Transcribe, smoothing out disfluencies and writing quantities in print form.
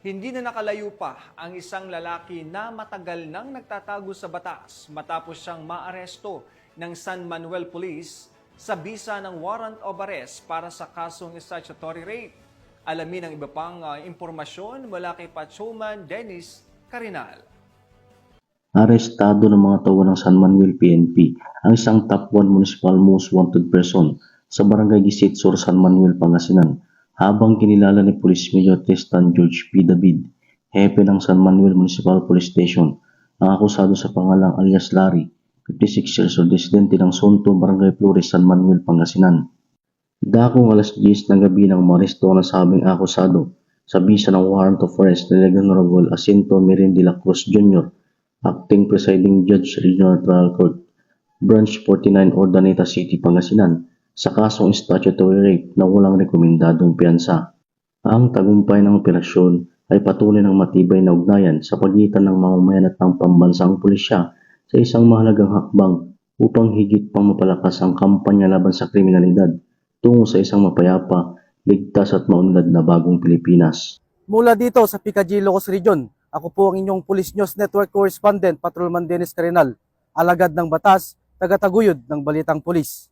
Hindi na nakalayo pa ang isang lalaki na matagal nang nagtatago sa batas matapos siyang maaresto ng San Manuel Police sa bisa ng warrant of arrest para sa kasong statutory rape. Alamin ang iba pang impormasyon mula kay Patrolman Dennis Carinal. Arestado ng mga tauhan ng San Manuel PNP ang isang top 1 municipal most wanted person sa Barangay Gisit Sur, San Manuel, Pangasinan, habang kinilala ni Police Major Tristan George P. David, hepe ng San Manuel Municipal Police Station, ang akusado sa pangalang alias Larry, 56 years old, residente ng Sonto, Barangay Flores, San Manuel, Pangasinan. Dakong alas 10 ng gabi nang maresto ang nasabing akusado sa bisa ng warrant of arrest ni Honorable Jacinto Mirin de la Cruz Jr., Acting Presiding Judge Regional Trial Court, Branch 49, Urdaneta City, Pangasinan, sa kasong statutory rape na walang rekomendadong piyansa. Ang tagumpay ng operasyon ay patuloy ng matibay na ugnayan sa pagitan ng mamamayan at ng pambansang pulisya sa isang mahalagang hakbang upang higit pang mapalakas ang kampanya laban sa kriminalidad tungo sa isang mapayapa, ligtas at maunlad na bagong Pilipinas. Mula dito sa Picadillo, Ilocos Region, ako po ang inyong Police News Network Correspondent, Patrolman Dennis Carinal, alagad ng batas, tagataguyod ng Balitang Pulis.